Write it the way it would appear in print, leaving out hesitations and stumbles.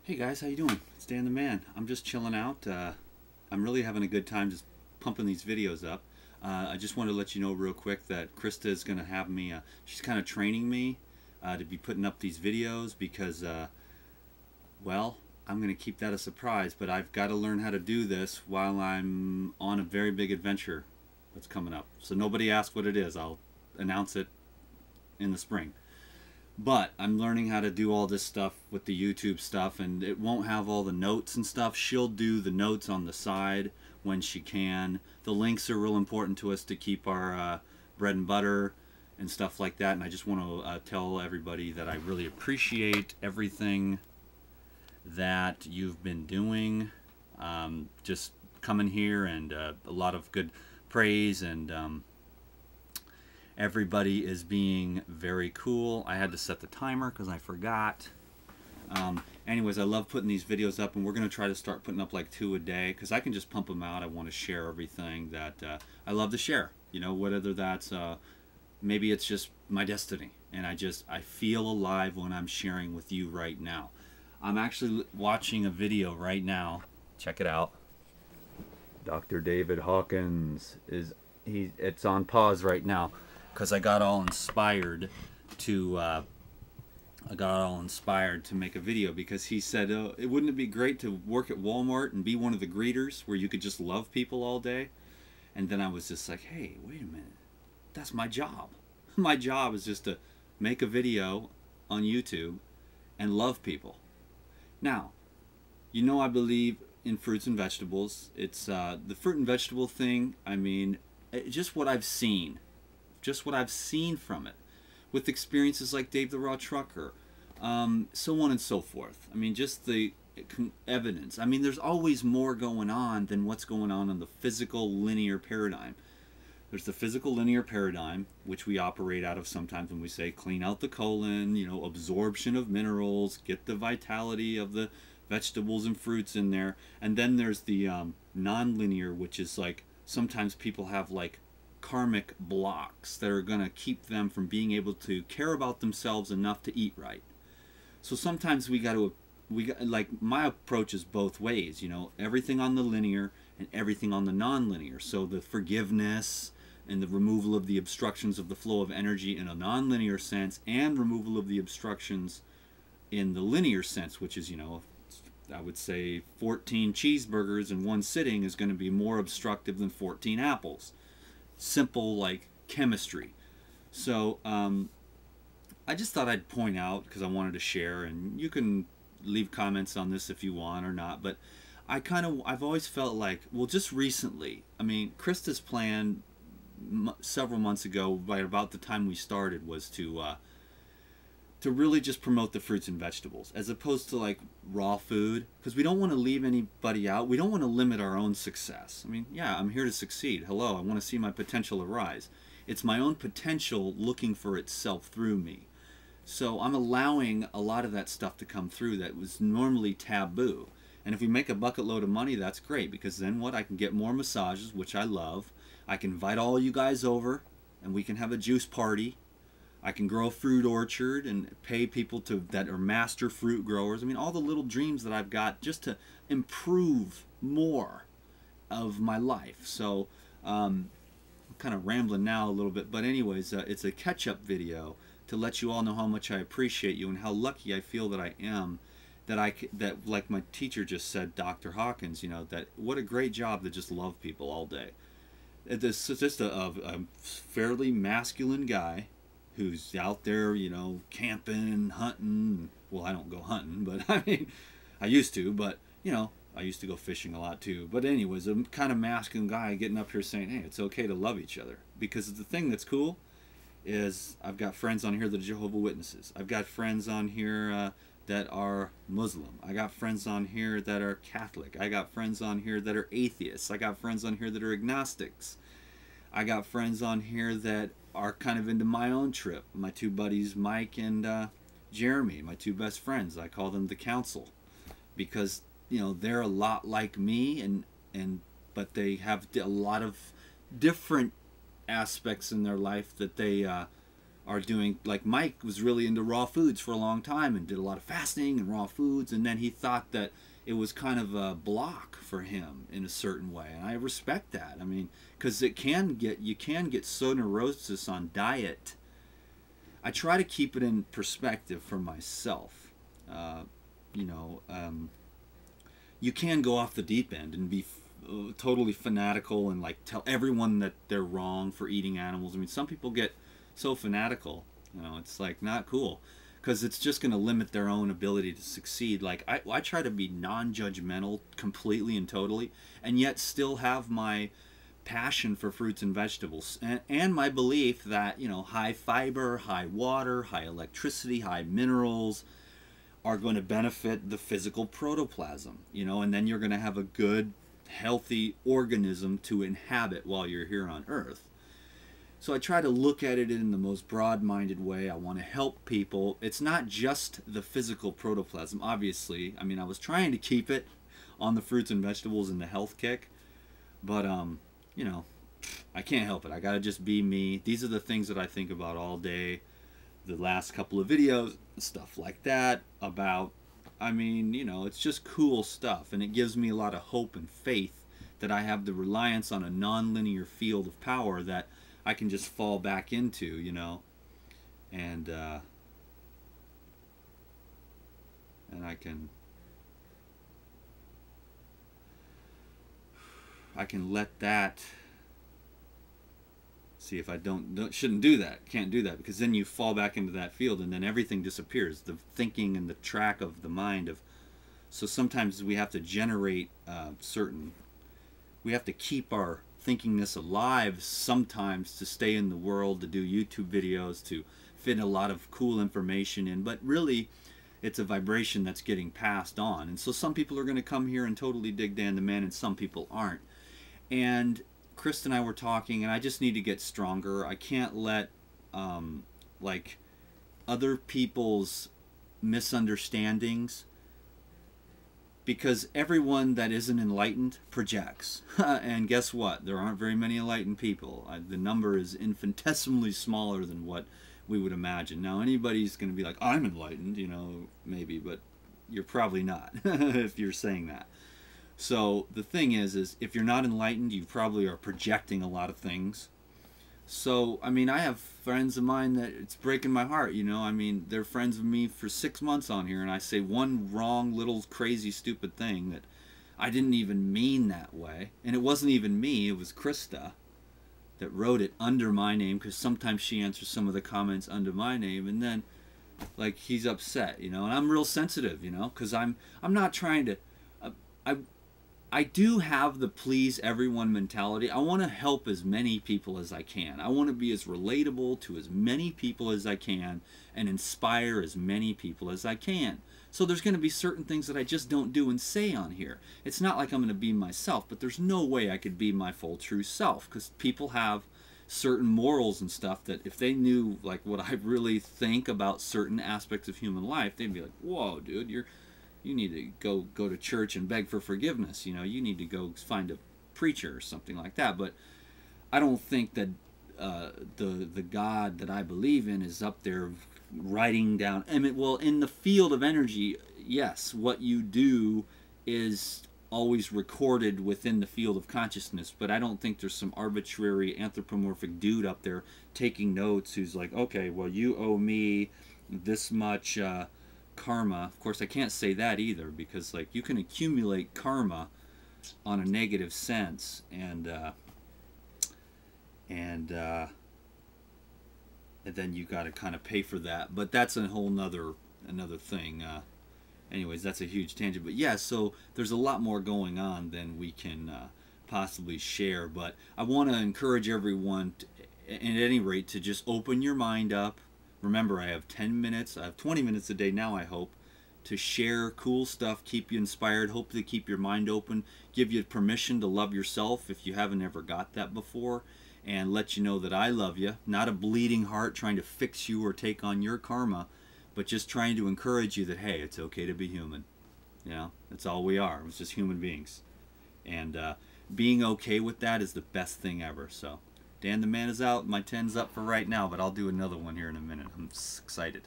Hey guys, how you doing? It's Dan the Man. I'm just chilling out. I'm really having a good time just pumping these videos up. I just wanted to let you know real quick that Krista is going to have me, she's kind of training me to be putting up these videos because, well, I'm going to keep that a surprise, but I've got to learn how to do this while I'm on a very big adventure that's coming up. So nobody ask what it is. I'll announce it in the spring. But I'm learning how to do all this stuff with the YouTube stuff, and it won't have all the notes and stuff. She'll do the notes on the side when she can. The links are real important to us to keep our bread and butter and stuff like that. And I just want to tell everybody that I really appreciate everything that you've been doing. Just coming here and a lot of good praise and everybody is being very cool. I had to set the timer because I forgot. Anyways, I love putting these videos up, and we're going to try to start putting up like 2 a day because I can just pump them out. I want to share everything that I love to share. You know, whether that's maybe it's just my destiny, and I feel alive when I'm sharing with you right now. I'm actually watching a video right now. Check it out. Dr. David Hawkins it's on pause right now because I got all inspired to make a video because he said, wouldn't it be great to work at Walmart and be one of the greeters where you could just love people all day? And then I was just like, hey, wait a minute, that's my job. My job is just to make a video on YouTube and love people. Now, you know, I believe in fruits and vegetables. It's the fruit and vegetable thing. I mean, just what I've seen from it, with experiences like Dave the Raw Trucker, so on and so forth. I mean, just the evidence. I mean, there's always more going on than what's going on in the physical linear paradigm. There's the physical linear paradigm, which we operate out of sometimes when we say clean out the colon, you know, absorption of minerals, get the vitality of the vegetables and fruits in there. And then there's the non-linear, which is like sometimes people have like karmic blocks that are going to keep them from being able to care about themselves enough to eat right. So sometimes we got like, my approach is both ways, you know, everything on the linear and everything on the non-linear. So the forgiveness and the removal of the obstructions of the flow of energy in a non-linear sense, and removal of the obstructions in the linear sense, which is, you know, I would say 14 cheeseburgers in one sitting is going to be more obstructive than 14 apples. Simple, like, chemistry. So I just thought I'd point out because I wanted to share, and you can leave comments on this if you want or not, but I've always felt like, well, just recently, I mean, Krista's plan several months ago, by about the time we started, was to really just promote the fruits and vegetables as opposed to like raw food, because we don't want to leave anybody out. We don't want to limit our own success. I mean, yeah, I'm here to succeed. Hello, I want to see my potential arise. It's my own potential looking for itself through me. So I'm allowing a lot of that stuff to come through that was normally taboo. And if we make a bucket load of money, that's great, because then what? I can get more massages, which I love. I can invite all you guys over, and we can have a juice party. I can grow a fruit orchard and pay people that are master fruit growers. I mean, all the little dreams that I've got just to improve more of my life. So I'm kind of rambling now a little bit, but anyways, it's a catch-up video to let you all know how much I appreciate you and how lucky I feel that I am, that like my teacher just said, Dr. Hawkins, you know, that what a great job to just love people all day. It's just a fairly masculine guy who's out there, you know, camping, hunting. Well, I don't go hunting, but I mean, I used to, but, you know, I used to go fishing a lot too. But anyways, a kind of masculine guy getting up here saying, hey, it's okay to love each other. Because the thing that's cool is I've got friends on here that are Jehovah's Witnesses. I've got friends on here that are Muslim. I got friends on here that are Catholic. I got friends on here that are atheists. I got friends on here that are agnostics. I got friends on here that are kind of into my own trip. My two buddies, Mike and Jeremy, my two best friends. I call them the Council because, you know, they're a lot like me, but they have a lot of different aspects in their life that they are doing, like Mike was really into raw foods for a long time and did a lot of fasting and raw foods, and then he thought that it was kind of a block for him in a certain way, and I respect that. I mean, because you can get so neurosis on diet. I try to keep it in perspective for myself. You know, you can go off the deep end and be totally fanatical and like tell everyone that they're wrong for eating animals. I mean, some people get so fanatical, you know, it's like not cool, because it's just going to limit their own ability to succeed. Like I try to be non-judgmental completely and totally, and yet still have my passion for fruits and vegetables, and my belief that, you know, high fiber, high water, high electricity, high minerals are going to benefit the physical protoplasm, you know, and then you're going to have a good, healthy organism to inhabit while you're here on Earth. So I try to look at it in the most broad-minded way. I want to help people. It's not just the physical protoplasm, obviously. I mean, I was trying to keep it on the fruits and vegetables and the health kick, but you know, I can't help it. I gotta just be me. These are the things that I think about all day. The last couple of videos, stuff like that about, I mean, you know, it's just cool stuff, and it gives me a lot of hope and faith that I have the reliance on a non-linear field of power that I can just fall back into, you know, and I can let that, see, if I shouldn't do that, can't do that, because then you fall back into that field and then everything disappears, the thinking and the track of the mind of, so sometimes we have to generate we have to keep our thinkingness alive sometimes to stay in the world, to do YouTube videos, to fit a lot of cool information in, but really it's a vibration that's getting passed on. And so some people are going to come here and totally dig Dan the Man, and some people aren't. And Chris and I were talking, and I just need to get stronger. I can't let like other people's misunderstandings, because everyone that isn't enlightened projects. And guess what? There aren't very many enlightened people. The number is infinitesimally smaller than what we would imagine. Now, anybody's going to be like, I'm enlightened, you know, maybe, but you're probably not if you're saying that. So the thing is if you're not enlightened, you probably are projecting a lot of things. So, I mean, I have friends of mine that it's breaking my heart, you know. I mean, they're friends with me for 6 months on here, and I say one wrong, little, crazy, stupid thing that I didn't even mean that way. And it wasn't even me, it was Krista that wrote it under my name, because sometimes she answers some of the comments under my name, and then, like, he's upset, you know. And I'm real sensitive, you know, because I'm not trying to... I do have the please everyone mentality. I want to help as many people as I can. I want to be as relatable to as many people as I can and inspire as many people as I can. So there's going to be certain things that I just don't do and say on here. It's not like I'm going to be myself, but there's no way I could be my full true self, because people have certain morals and stuff that if they knew like what I really think about certain aspects of human life, they'd be like, whoa, dude, you need to go to church and beg for forgiveness. You know, you need to go find a preacher or something like that. But I don't think that the God that I believe in is up there writing down. I mean, well, in the field of energy, yes, what you do is always recorded within the field of consciousness. But I don't think there's some arbitrary anthropomorphic dude up there taking notes who's like, okay, well, you owe me this much karma. Of course, I can't say that either, because like you can accumulate karma on a negative sense, and then you got to kind of pay for that. But that's a whole another thing. Anyways, that's a huge tangent. But yeah, so there's a lot more going on than we can possibly share. But I want to encourage everyone, at any rate, to just open your mind up. Remember, I have 10 minutes, I have 20 minutes a day now, I hope, to share cool stuff, keep you inspired, hopefully keep your mind open, give you permission to love yourself if you haven't ever got that before, and let you know that I love you. Not a bleeding heart trying to fix you or take on your karma, but just trying to encourage you that, hey, it's okay to be human. You know, that's all we are. It's just human beings. And being okay with that is the best thing ever. So Dan the Man is out. My 10's up for right now, but I'll do another one here in a minute. I'm excited.